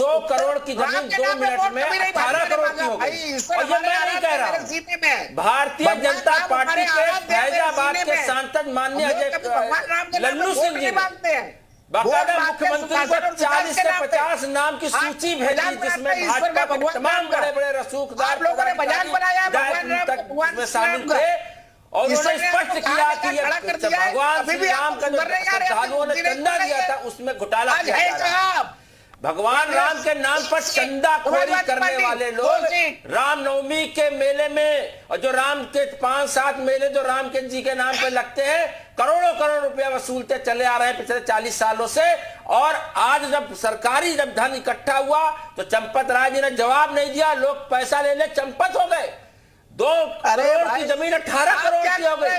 2 करोड़ की जमीन 2 मिनट में 18 करोड़ की हो गई। और ये मैं नहीं कह रहा हूँ, भारतीय जनता पार्टी के फैजाबाद के सांसद माननीय लल्लू सिंह जी बाकायदा मुख्यमंत्री को 40 से 50 नाम की सूची भेजी, जिसमें भाजपा के तमाम बड़े बड़े रसूखदार शामिल थे, और उन्होंने स्पष्ट किया कि भगवान श्री राम का जो श्रद्धालुओं ने चंदा दिया था उसमें घोटाला किया जा रहा है। भगवान राम के नाम पर चंदाखोरी करने वाले लोग रामनवमी के मेले में, और जो राम के 5-7 मेले जो राम के जी के नाम पे लगते हैं, करोड़ों करोड़ रुपया वसूलते चले आ रहे हैं पिछले 40 सालों से। और आज जब सरकारी जब धन इकट्ठा हुआ तो चंपत राय जी ने जवाब नहीं दिया, लोग पैसा ले ले चंपत हो गए। 2 करोड़ की जमीन 18 करोड़ की हो गई,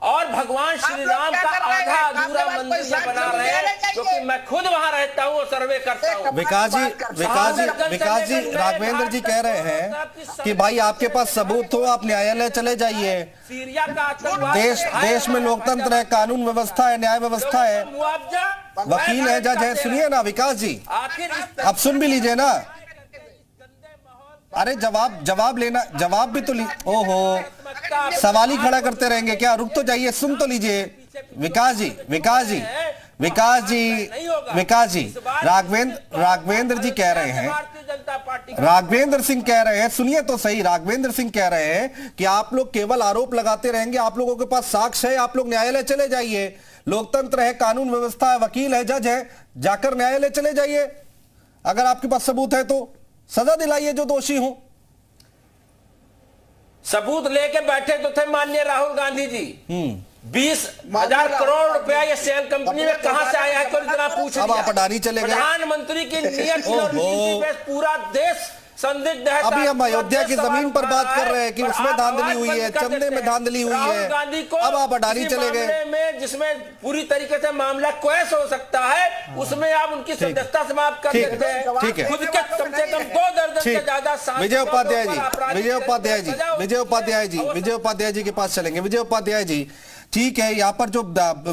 और भगवान श्री राम का आधा अधूरा मंदिर बना रहे हैं, क्योंकि मैं खुद वहां रहता हूं और सर्वे करता हूं। विकास जी राघवेंद्र जी कह रहे हैं कि भाई आपके पास सबूत हो, आप न्यायालय चले जाइए। सीरिया का देश में लोकतंत्र है, कानून व्यवस्था है, न्याय व्यवस्था है, वकील है, जज है। सुनिए ना विकास जी, अब सुन भी लीजिए ना। अरे जवाब लेना, जवाब भी तो ओहो, सवाल ही खड़ा करते रहेंगे क्या? रुक तो जाइए, सुन तो लीजिए। विकास जी राघवेंद्र जी कह रहे हैं, राघवेंद्र सिंह कह रहे हैं, सुनिए तो सही। राघवेंद्र सिंह कह रहे हैं कि आप लोग केवल आरोप लगाते रहेंगे, आप लोगों के पास साक्ष्य है, आप लोग न्यायालय चले जाइए। लोकतंत्र है, कानून व्यवस्था है, वकील है, जज है, जाकर न्यायालय चले जाइए। अगर आपके पास सबूत है तो सजा दिलाइए जो दोषी हो। सबूत लेके बैठे तो थे माननीय राहुल गांधी जी। 20,000 करोड़ रुपया ये सेल कंपनी में कहां से आया है, तो इतना पूछ अब आप अडानी चले गए। प्रधानमंत्री की नियत पे पूरा देश संदिग्ध है। अभी हम अयोध्या की जमीन पर बात कर रहे हैं कि उसमें धांधली हुई है, चंदे में धांधली हुई है। अब आप अडानी चले गए, में जिसमें पूरी तरीके से मामला क्वैश हो सकता है, उसमें आप उनकी सदस्यता समाप्त कर देते हैं। ठीक है, खुद के कम से कम 2 दर्जन से ज्यादा। विजय उपाध्याय जी के पास चलेंगे। विजय उपाध्याय जी, ठीक है, यहाँ पर जो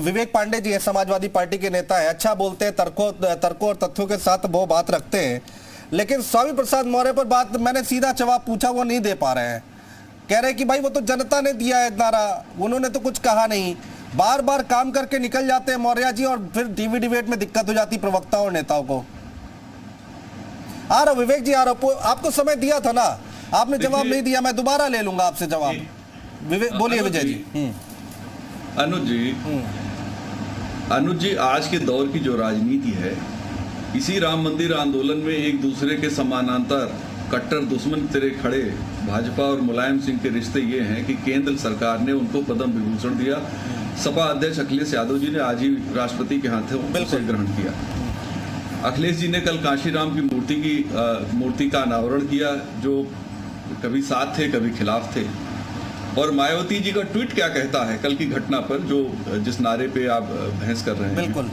विवेक पांडे जी है, समाजवादी पार्टी के नेता है, अच्छा बोलते हैं, तर्कों और तथ्यों के साथ वो बात रखते हैं, लेकिन स्वामी प्रसाद मौर्य पर बात मैंने सीधा जवाब पूछा, वो नहीं दे पा रहे हैं। कह रहे हैं कि भाई वो तो जनता ने दिया है नारा, उन्होंने तो कुछ कहा नहीं। बार बार काम करके निकल जाते हैं मौर्य जी, और फिर टीवी डिबेट में दिक्कत हो जाती प्रवक्ताओं और नेताओं को। आ रहा विवेक जी, आ रहा, आपको समय दिया था ना, आपने जवाब नहीं दिया, मैं दोबारा ले लूंगा आपसे जवाब। विवेक बोलिए। विजय जी। अनुज जी, आज के दौर की जो राजनीति है, इसी राम मंदिर आंदोलन में एक दूसरे के समानांतर कट्टर दुश्मन तेरे खड़े भाजपा और मुलायम सिंह के रिश्ते ये हैं कि केंद्र सरकार ने उनको पद्म विभूषण दिया। सपा अध्यक्ष अखिलेश यादव जी ने आज ही राष्ट्रपति के हाथों उसे ग्रहण किया। अखिलेश जी ने कल कांशीराम की मूर्ति का अनावरण किया, जो कभी साथ थे कभी खिलाफ थे। और मायावती जी का ट्वीट क्या कहता है कल की घटना पर, जो जिस नारे पे आप बहस कर रहे हैं। बिल्कुल,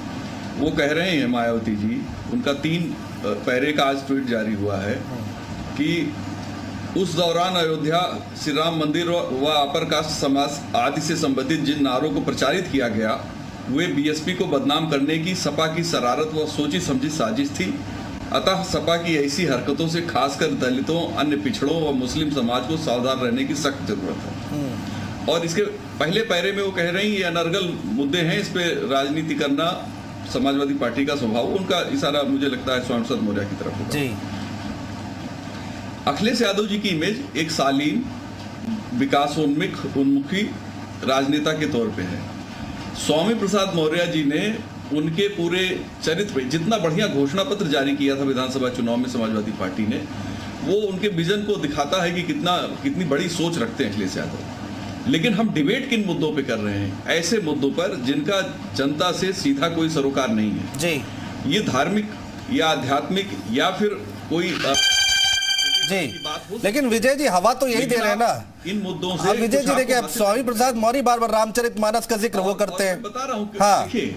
वो कह रहे हैं मायावती जी, उनका 3 पैरे का आज ट्वीट जारी हुआ है कि उस दौरान अयोध्या श्री राम मंदिर व अपर कास्ट समाज आदि से संबंधित जिन नारों को प्रचारित किया गया, वे बीएसपी को बदनाम करने की सपा की शरारत व सोची समझी साजिश थी। अतः सपा की ऐसी हरकतों से खासकर दलितों, अन्य पिछड़ों व मुस्लिम समाज को सावधान रहने की सख्त जरूरत है। और इसके पहले पैरे में वो कह रहे हैं ये अनर्गल मुद्दे हैं, इस पे राजनीति करना समाजवादी पार्टी का स्वभाव। उनका इशारा मुझे लगता है स्वामी प्रसाद मौर्य की तरफ होगा। जी। अखिलेश यादव जी की इमेज एक शालीन, विकासोन्मुखी राजनेता के तौर पे है। स्वामी प्रसाद मौर्य जी ने उनके पूरे चरित्र पे जितना बढ़िया घोषणा पत्र जारी किया था विधानसभा चुनाव में समाजवादी पार्टी ने, वो उनके विजन को दिखाता है कि कितनी बड़ी सोच रखते हैं अखिलेश यादव। लेकिन हम डिबेट किन मुद्दों पे कर रहे हैं? ऐसे मुद्दों पर जिनका जनता से सीधा कोई सरोकार नहीं है जी। ये धार्मिक या आध्यात्मिक या फिर कोई जी। लेकिन विजय जी हवा तो यही दे रहे हैं ना इन मुद्दों से। विजय जी देखिए, अब स्वामी प्रसाद मौर्य बार बार रामचरितमानस का जिक्र वो करते हैं। बता रहा हूँ, हाँ। देखिए,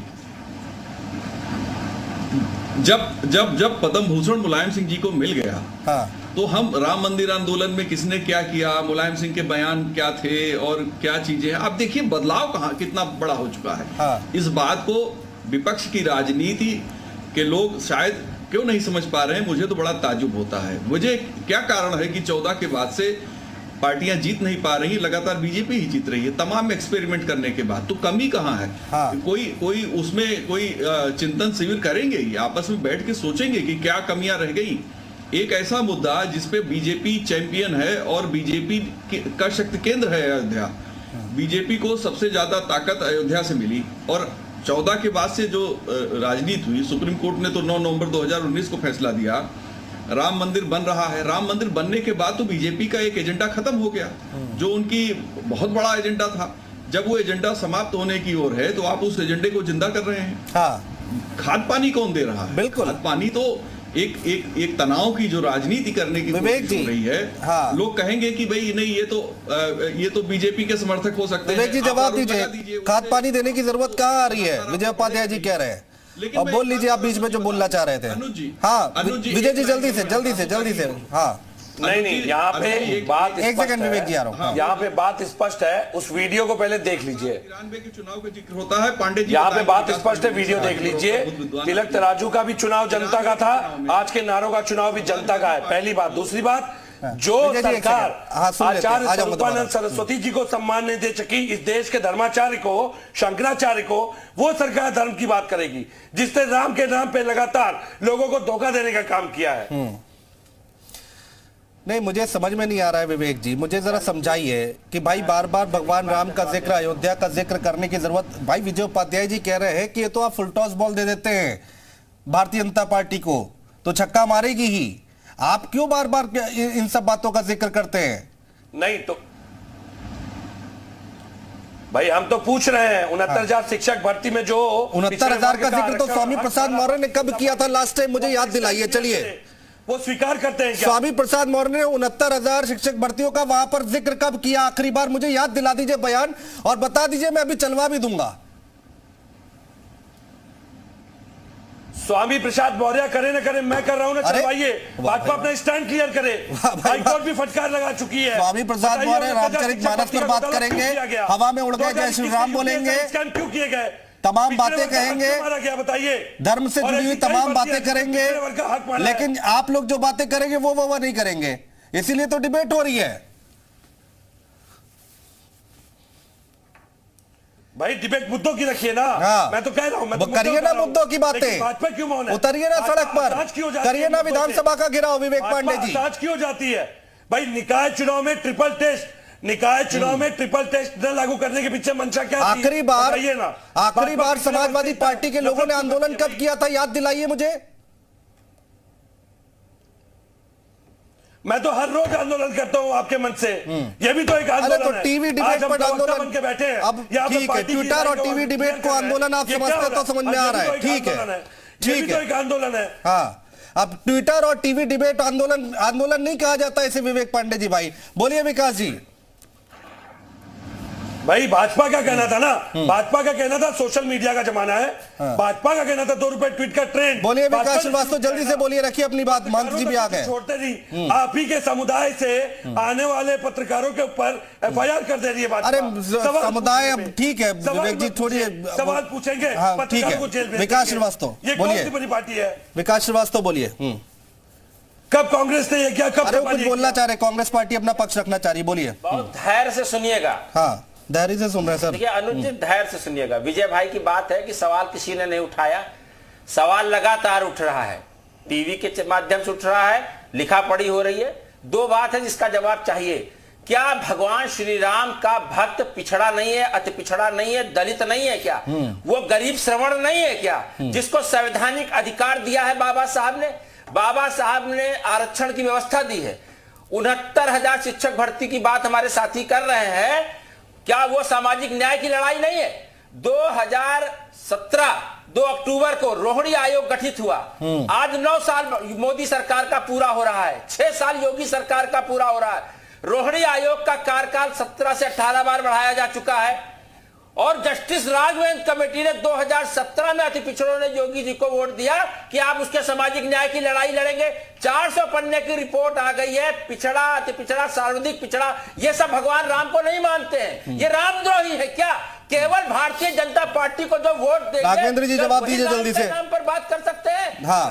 जब पद्म भूषण मुलायम सिंह जी को मिल गया, हाँ, तो हम राम मंदिर आंदोलन में किसने क्या किया, मुलायम सिंह के बयान क्या थे और क्या चीजें हैं, आप देखिए बदलाव कहाँ कितना बड़ा हो चुका है। हाँ। इस बात को विपक्ष की राजनीति के लोग शायद क्यों नहीं समझ पा रहे हैं, मुझे तो बड़ा ताज्जुब होता है। मुझे क्या कारण है कि 14 के बाद से पार्टियां जीत नहीं पा रही, लगातार बीजेपी ही जीत रही है तमाम एक्सपेरिमेंट करने के बाद। तो कमी कहाँ है? हाँ। कोई उसमें कोई चिंतन शिविर करेंगे ही, आपस में बैठ के सोचेंगे कि क्या कमियां रह गई। एक ऐसा मुद्दा जिसपे बीजेपी चैंपियन है और बीजेपी का शक्ति केंद्र है अयोध्या। बीजेपी को सबसे ज्यादा ताकत अयोध्या से मिली और 14 के बाद से जो राजनीति हुई, सुप्रीम कोर्ट ने तो 9 नवंबर 2019 को फैसला दिया, राम मंदिर बन रहा है। राम मंदिर बनने के बाद तो बीजेपी का एक एजेंडा खत्म हो गया, जो उनकी बहुत बड़ा एजेंडा था। जब वो एजेंडा समाप्त होने की ओर है तो आप उस एजेंडे को जिंदा कर रहे हैं। हाँ। खाद पानी कौन दे रहा है? बिल्कुल। खाद पानी तो एक तनाव की जो राजनीति करने की कोशिश हो रही है। हाँ। लोग कहेंगे कि भाई नहीं, ये तो बीजेपी के समर्थक हो सकते हैं। विवेक जी जवाब दीजिए, खाद पानी देने की जरूरत कहाँ आ रही है? विजय उपाध्याय जी कह रहे हैं, अब बोल लीजिए आप बीच में जो बोलना चाह रहे थे। अनुज जी, हाँ विजय जी जल्दी से। हाँ नहीं, यहाँ पे बात एक सेकंड विवेक जी आ रहा हूँ। यहाँ पे बात स्पष्ट है, उस वीडियो को पहले देख लीजिए। 93 के चुनाव का जिक्र होता है, पांडे जी यहाँ पे बात स्पष्ट है, वीडियो देख लीजिए। तिलक तराजू का भी चुनाव जनता का था, आज के नारों का चुनाव भी जनता का है, पहली बात। दूसरी बात, जो सरकार आचार्य स्वरूपानंद सरस्वती जी को सम्मान नहीं दे सकी, इस देश के धर्माचार्य को, शंकराचार्य को, वो सरकार धर्म की बात करेगी जिसने राम के नाम पे लगातार लोगों को धोखा देने का काम किया है। नहीं, मुझे समझ में नहीं आ रहा है विवेक जी, मुझे जरा समझाइए कि भाई बार बार भगवान राम का जिक्र, अयोध्या का जिक्र करने की जरूरत। भाई विजय उपाध्याय जी कह रहे हैं कि ये तो आप फुल टॉस बॉल दे देते हैं भारतीय जनता पार्टी को, तो छक्का मारेगी ही। आप क्यों बार बार इन सब बातों का जिक्र करते हैं? नहीं तो भाई हम तो पूछ रहे हैं 69,000 शिक्षक भर्ती में जो 69,000 का जिक्र तो स्वामी प्रसाद मौर्य ने कब किया था लास्ट टाइम? मुझे याद दिलाइए। चलिए, वो स्वीकार करते हैं क्या? स्वामी प्रसाद मौर्य ने 69,000 शिक्षक भर्तियों का वहां पर जिक्र कब किया आखिरी बार? मुझे याद दिला दीजिए बयान, और बता दीजिए, मैं अभी चलवा भी दूंगा। स्वामी प्रसाद मौर्य करे ना करे, मैं कर रहा हूं ना, चलवाइए। भाजपा अपना स्टैंड क्लियर करे। हाईकोर्ट भी फटकार लगा चुकी है। स्वामी प्रसाद मौर्य रामचरितमानस पर बात करेंगे, हवा में उड़ गए जय श्री राम बोलेंगे, क्यों किए गए, तमाम बातें कहेंगे, क्या बताइए, धर्म से जुड़ी हुई तमाम बातें करेंगे, लेकिन आप लोग जो बातें करेंगे वो नहीं करेंगे, इसीलिए तो डिबेट हो रही है। भाई डिबेट मुद्दों की रखिए ना। हाँ। मैं तो कह रहा हूं, मैं तो करिए ना मुद्दों की बातें, भाजपा क्यों मौन है? उतरिए ना सड़क पर, करिए ना विधानसभा का घेराव। विवेक पांडे जी, आज क्यों जाती है भाई? निकाय चुनाव में ट्रिपल टेस्ट न लागू करने के पीछे मंशा क्या थी? आखिरी बार समाजवादी पार्टी के लोगों ने आंदोलन कब किया था, याद दिलाइए मुझे। मैं तो हर रोज आंदोलन करता हूं आपके मन से, ये भी तो एक आंदोलन है। तो टीवी डिबेट पर आंदोलन बन के बैठे हैं। अब ठीक है, ट्विटर और टीवी डिबेट को आंदोलन आप समझते तो समझ में आ रहा है, ठीक है, ठीक है, एक आंदोलन है। हाँ, अब ट्विटर और टीवी डिबेट आंदोलन नहीं कहा जाता इसे। विवेक पांडे जी भाई बोलिए। विकास जी, भाई भाजपा का कहना था ना, भाजपा का कहना था सोशल मीडिया का जमाना है। हाँ। भाजपा का कहना था 2 रुपए ट्वीट का ट्रेंड। बोलिए विकास श्रीवास्तव, जल्दी से बोलिए, रखिए अपनी बात, मंत्री जी भी आ गए। छोड़ते नहीं, आप ही के समुदाय से आने वाले पत्रकारों के ऊपर FIR कर दे रही है बात। अरे समुदाय, ठीक है विवेक जी, छोड़िए, सवाल पूछेंगे, हाँ, ठीक है। विकास श्रीवास्तव बोलिए। बड़ी पार्टी है विकास श्रीवास्तव बोलिए। कब कांग्रेस ने ये किया, कब कुछ बोलना चाह रहे? कांग्रेस पार्टी अपना पक्ष रखना चाह रही, बोलिए। बहुत धैर्य से सुनिएगा। हाँ, धैर्य से सुन रहे हैं सर। देखिए अनुज जी, धैर्य से सुनिएगा। विजय भाई की बात है कि सवाल किसी ने नहीं उठाया, सवाल लगातार उठ रहा है, टीवी के माध्यम से उठ रहा है, लिखा पढ़ी हो रही है। 2 बात है जिसका जवाब चाहिए। क्या भगवान श्री राम का भक्त पिछड़ा नहीं है, अति पिछड़ा नहीं है, दलित नहीं है क्या? वो गरीब श्रवण नहीं है क्या, जिसको संवैधानिक अधिकार दिया है बाबा साहब ने? बाबा साहब ने आरक्षण की व्यवस्था दी है। 69,000 शिक्षक भर्ती की बात हमारे साथी कर रहे हैं, क्या वो सामाजिक न्याय की लड़ाई नहीं है? 2017 2 अक्टूबर को रोहिणी आयोग गठित हुआ। आज 9 साल मोदी सरकार का पूरा हो रहा है, 6 साल योगी सरकार का पूरा हो रहा है। रोहिणी आयोग का कार्यकाल 17 से 18 बार बढ़ाया जा चुका है, और जस्टिस राघवेंद्र कमेटी ने 2017 में अति पिछड़ों ने योगी जी को वोट दिया कि आप उसके सामाजिक न्याय की लड़ाई लड़ेंगे। 400 पन्ने की रिपोर्ट आ गई है। पिछड़ा, अति पिछड़ा, सर्वाधिक पिछड़ा, ये सब भगवान राम को नहीं मानते हैं। ये रामद्रोही है क्या? केवल भारतीय जनता पार्टी को जो वोट देंगे, नागेंद्र जी जवाब दीजिए जल्दी से। नाम पर बात कर सकते हैं। हाँ।